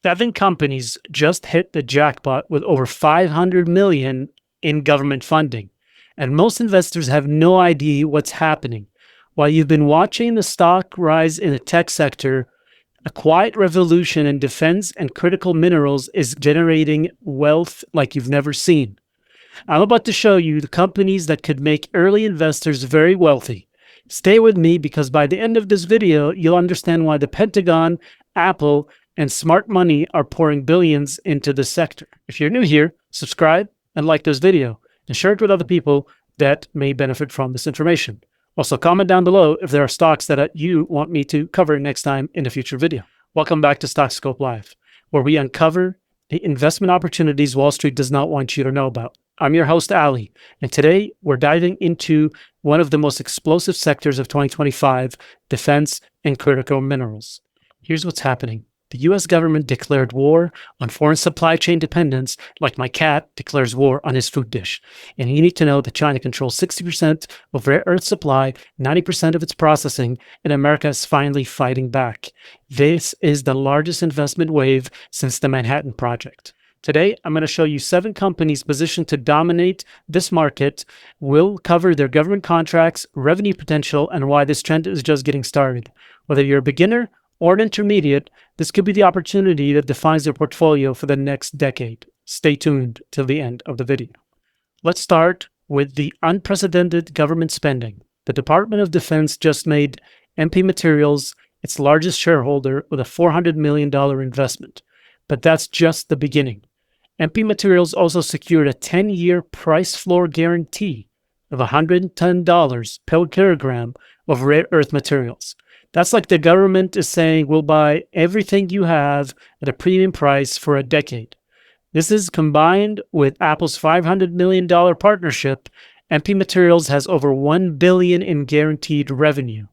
7 companies just hit the jackpot with over 500 million in government funding, and most investors have no idea what's happening. While you've been watching the stock rise in the tech sector, a quiet revolution in defense and critical minerals is generating wealth like you've never seen. I'm about to show you the companies that could make early investors very wealthy. Stay with me because by the end of this video, you'll understand why the Pentagon, Apple, and smart money are pouring billions into the sector. If you're new here, subscribe and like this video and share it with other people that may benefit from this information. Also, comment down below if there are stocks that you want me to cover next time in a future video. Welcome back to StockScope Live, where we uncover the investment opportunities Wall Street does not want you to know about. I'm your host, Ali, and today we're diving into one of the most explosive sectors of 2025, defense and critical minerals. Here's what's happening. The US government declared war on foreign supply chain dependence like my cat declares war on his food dish. And you need to know that China controls 60% of rare earth supply, 90% of its processing, and America is finally fighting back. This is the largest investment wave since the Manhattan Project. Today, I'm going to show you 7 companies positioned to dominate this market. We'll cover their government contracts, revenue potential, and why this trend is just getting started. Whether you're a beginner or an intermediate, this could be the opportunity that defines your portfolio for the next decade. Stay tuned till the end of the video. Let's start with the unprecedented government spending. The Department of Defense just made MP Materials its largest shareholder with a $400 million investment. But that's just the beginning. MP Materials also secured a 10-year price floor guarantee of $110 per kilogram of rare earth materials. That's like the government is saying we'll buy everything you have at a premium price for a decade. This is combined with Apple's $500 million partnership. MP Materials has over $1 billion in guaranteed revenue.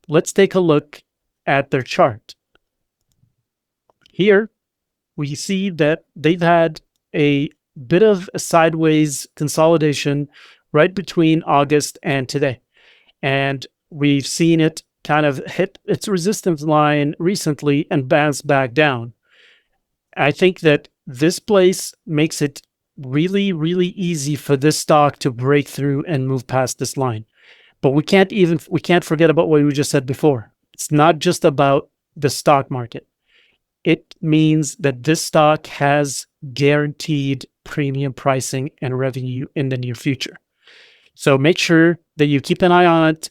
Let's take a look at their chart. Here, we see that they've had a bit of a sideways consolidation right between August and today. And we've seen it kind of hit its resistance line recently and bounce back down. I think that this place makes it really, really easy for this stock to break through and move past this line. But we can't forget about what we just said before. It's not just about the stock market. It means that this stock has guaranteed premium pricing and revenue in the near future. So make sure that you keep an eye on it.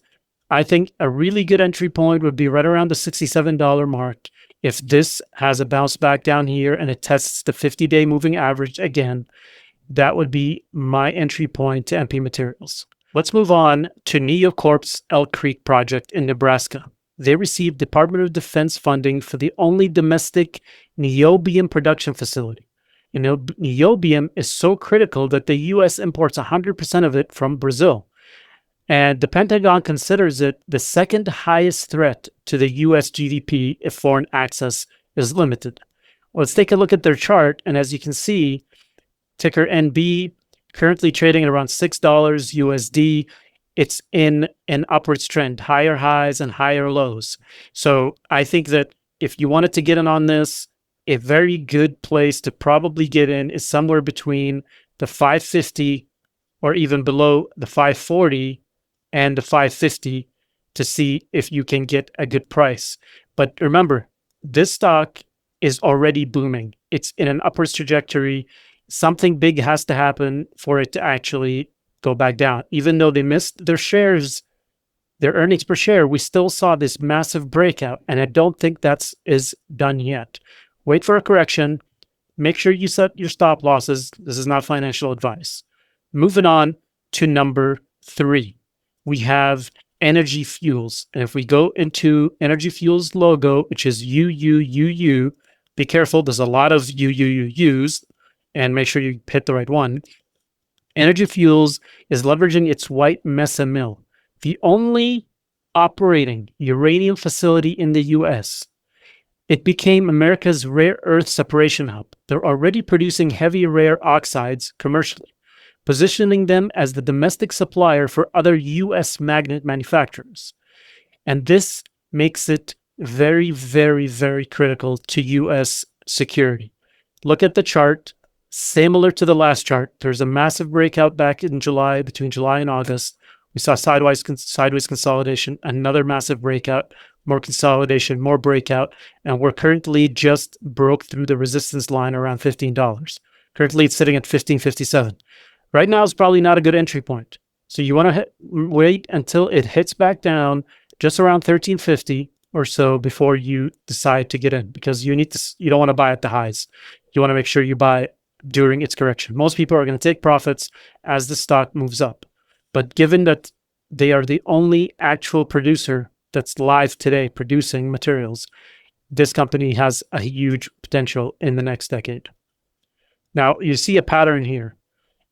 I think a really good entry point would be right around the $67 mark. If this has a bounce back down here and it tests the 50-day moving average again, that would be my entry point to MP Materials. Let's move on to NioCorp's Elk Creek project in Nebraska. They received Department of Defense funding for the only domestic niobium production facility. You know, niobium is so critical that the U.S. imports 100% of it from Brazil. And the Pentagon considers it the second highest threat to the U.S. GDP if foreign access is limited. Let's take a look at their chart. And as you can see, ticker NB, currently trading at around $6 USD. It's in an upwards trend, higher highs and higher lows. So I think that if you wanted to get in on this, a very good place to probably get in is somewhere between the 550 or even below the 540 and the 550 to see if you can get a good price. But remember, this stock is already booming. It's in an upwards trajectory. Something big has to happen for it to actually go back down. Even though they missed their shares, their earnings per share, we still saw this massive breakout, and I don't think is done yet. Wait for a correction. Make sure you set your stop losses. This is not financial advice. Moving on to number 3, we have Energy Fuels. And if we go into Energy Fuels logo, which is UUUU, be careful, there's a lot of UUUUs, and make sure you hit the right one. Energy Fuels is leveraging its white mesa mill, the only operating uranium facility in the U.S. It became America's rare earth separation hub. They're already producing heavy rare oxides commercially, positioning them as the domestic supplier for other U.S. magnet manufacturers. And this makes it very, very, very critical to U.S. security. Look at the chart, similar to the last chart. There's a massive breakout back in July, between July and August. We saw sideways consolidation, another massive breakout, more consolidation, more breakout, and we're currently just broke through the resistance line around $15. Currently, it's sitting at $15.57. Right now is probably not a good entry point. So you want to wait until it hits back down just around $13.50 or so before you decide to get in, because you don't want to buy at the highs. You want to make sure you buy during its correction. Most people are going to take profits as the stock moves up. But given that they are the only actual producer that's live today producing materials, this company has a huge potential in the next decade. Now, you see a pattern here.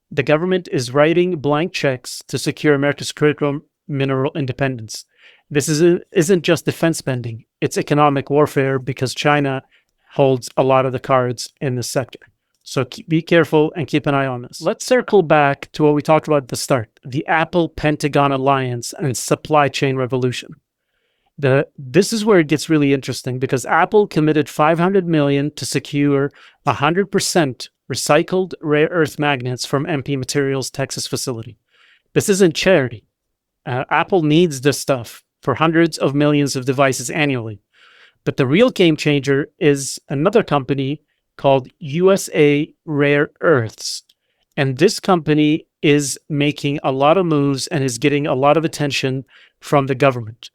The government is writing blank checks to secure America's critical mineral independence. This isn't just defense spending. It's economic warfare, because China holds a lot of the cards in this sector. So be careful and keep an eye on this. Let's circle back to what we talked about at the start, the Apple-Pentagon alliance and supply chain revolution. This is where it gets really interesting, because Apple committed $500 million to secure 100% recycled rare earth magnets from MP Materials' Texas facility. This isn't charity. Apple needs this stuff for hundreds of millions of devices annually. But the real game changer is another company called USA Rare Earths. And this company is making a lot of moves and is getting a lot of attention from the government.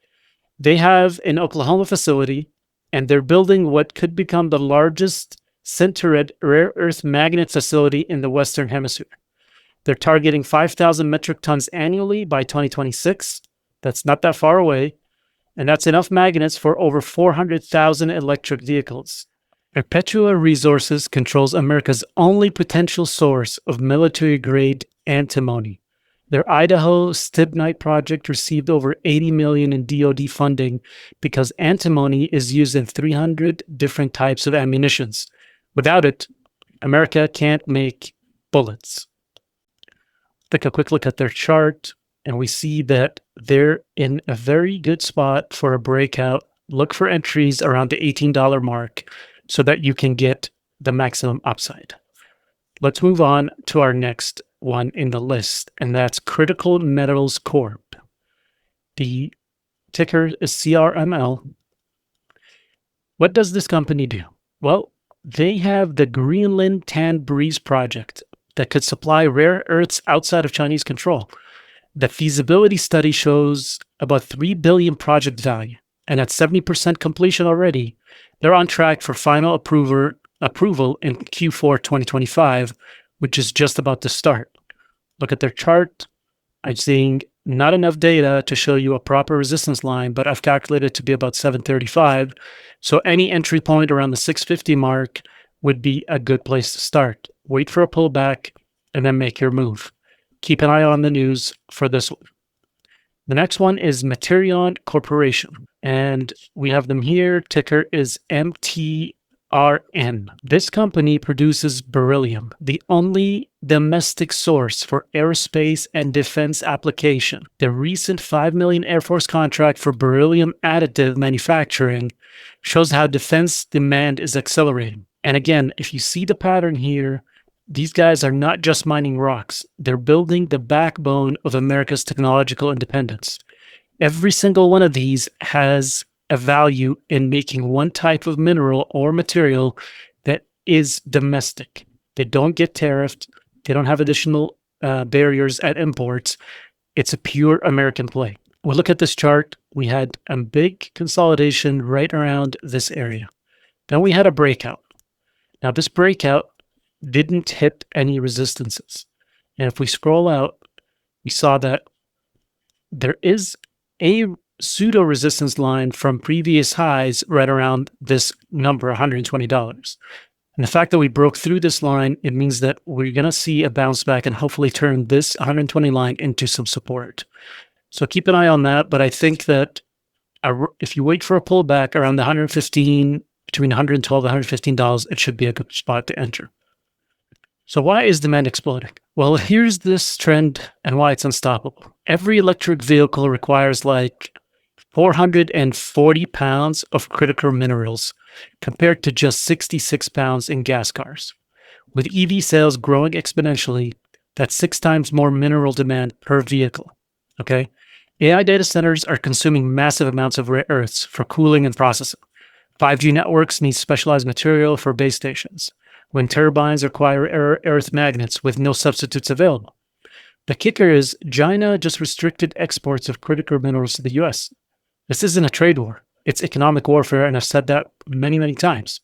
They have an Oklahoma facility, and they're building what could become the largest sintered rare earth magnet facility in the Western Hemisphere. They're targeting 5,000 metric tons annually by 2026. That's not that far away. And that's enough magnets for over 400,000 electric vehicles. Perpetua Resources controls America's only potential source of military-grade antimony. Their Idaho stibnite project received over $80 million in DoD funding because antimony is used in 300 different types of ammunitions. Without it, America can't make bullets. Take a quick look at their chart, and we see that they're in a very good spot for a breakout. Look for entries around the $18 mark so that you can get the maximum upside. Let's move on to our next one in the list, and that's Critical Metals Corp. The ticker is CRML. What does this company do? Well, they have the Greenland Tan Breeze project that could supply rare earths outside of Chinese control. The feasibility study shows about $3 billion project value, and at 70% completion already, they're on track for final approval in Q4 2025, which is just about to start. Look at their chart. I'm seeing not enough data to show you a proper resistance line, but I've calculated it to be about 735. So any entry point around the 650 mark would be a good place to start. Wait for a pullback and then make your move. Keep an eye on the news for this one. The next one is Materion Corporation, and we have them here. Ticker is MTRN. This company produces beryllium, the only domestic source for aerospace and defense application. The recent $5 million Air Force contract for beryllium additive manufacturing shows how defense demand is accelerating. And again, if you see the pattern here, these guys are not just mining rocks. They're building the backbone of America's technological independence. Every single one of these has a value in making one type of mineral or material that is domestic. They don't get tariffed. They don't have additional barriers at imports. It's a pure American play. Well, look at this chart. We had a big consolidation right around this area. Then we had a breakout. Now, this breakout didn't hit any resistances. And if we scroll out, we saw that there is a pseudo resistance line from previous highs right around this number, $120. And the fact that we broke through this line, it means that we're going to see a bounce back and hopefully turn this 120 line into some support. So keep an eye on that. But I think that if you wait for a pullback around the 115, between $112 and $115, it should be a good spot to enter. So why is demand exploding? Well, here's this trend and why it's unstoppable. Every electric vehicle requires like 440 pounds of critical minerals compared to just 66 pounds in gas cars. With EV sales growing exponentially, that's 6 times more mineral demand per vehicle. Okay? AI data centers are consuming massive amounts of rare earths for cooling and processing. 5G networks need specialized material for base stations. Wind turbines require rare earth magnets with no substitutes available. The kicker is China just restricted exports of critical minerals to the US. This isn't a trade war. It's economic warfare, and I've said that many, many times.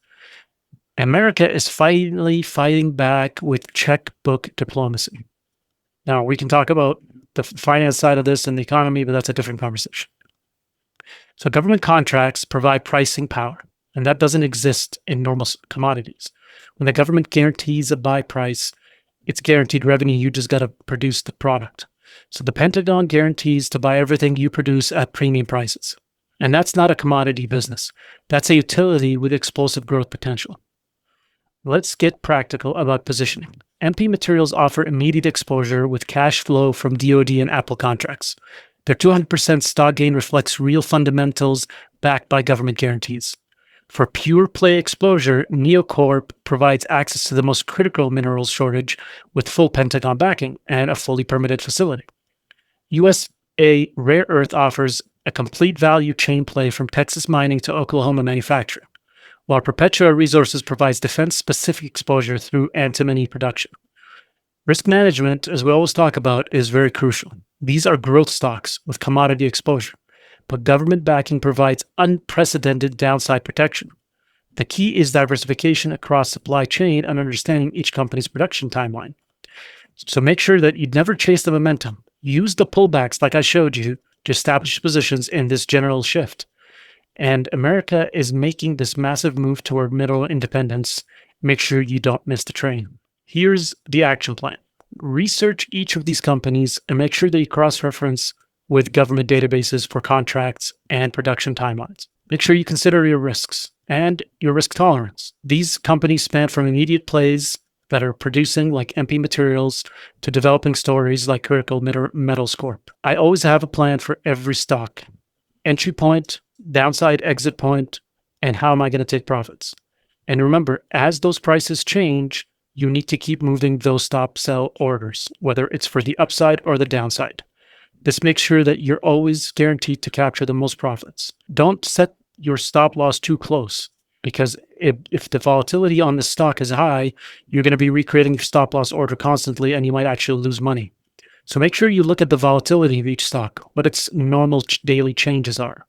America is finally fighting back with checkbook diplomacy. Now, we can talk about the finance side of this and the economy, but that's a different conversation. So government contracts provide pricing power, and that doesn't exist in normal commodities. When the government guarantees a buy price, it's guaranteed revenue. You just got to produce the product. So the Pentagon guarantees to buy everything you produce at premium prices. And that's not a commodity business. That's a utility with explosive growth potential. Let's get practical about positioning. MP Materials offer immediate exposure with cash flow from DoD and Apple contracts. Their 200% stock gain reflects real fundamentals backed by government guarantees. For pure play exposure, NioCorp provides access to the most critical minerals shortage with full Pentagon backing and a fully permitted facility. USA Rare Earth offers a complete value chain play from Texas mining to Oklahoma manufacturing, while Perpetua Resources provides defense-specific exposure through antimony production. Risk management, as we always talk about, is very crucial. These are growth stocks with commodity exposure, but government backing provides unprecedented downside protection. The key is diversification across supply chain and understanding each company's production timeline. So make sure that you never chase the momentum. Use the pullbacks like I showed you to establish positions in this general shift. And America is making this massive move toward mineral independence. Make sure you don't miss the train. Here's the action plan. Research each of these companies and make sure that you cross-reference with government databases for contracts and production timelines. Make sure you consider your risks and your risk tolerance. These companies span from immediate plays that are producing like MP Materials to developing stories like Critical Metals Corp. I always have a plan for every stock. Entry point, downside exit point, and how am I going to take profits? And remember, as those prices change, you need to keep moving those stop sell orders, whether it's for the upside or the downside. This makes sure that you're always guaranteed to capture the most profits. Don't set your stop loss too close, because if the volatility on the stock is high, you're going to be recreating your stop loss order constantly and you might actually lose money. So make sure you look at the volatility of each stock, what its normal daily changes are,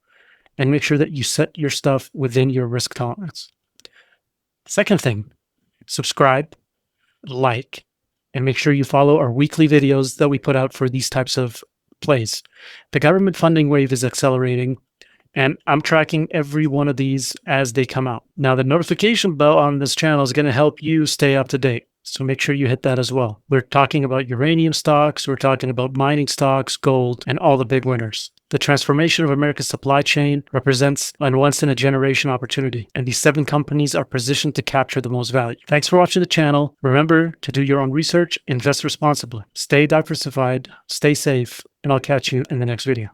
and make sure that you set your stuff within your risk tolerance. Second thing, subscribe, like, and make sure you follow our weekly videos that we put out for these types of plays. The government funding wave is accelerating, and I'm tracking every one of these as they come out. Now, the notification bell on this channel is going to help you stay up to date. So make sure you hit that as well. We're talking about uranium stocks, we're talking about mining stocks, gold, and all the big winners. The transformation of America's supply chain represents a once-in-a-generation opportunity, and these 7 companies are positioned to capture the most value. Thanks for watching the channel. Remember to do your own research, invest responsibly, stay diversified, stay safe, and I'll catch you in the next video.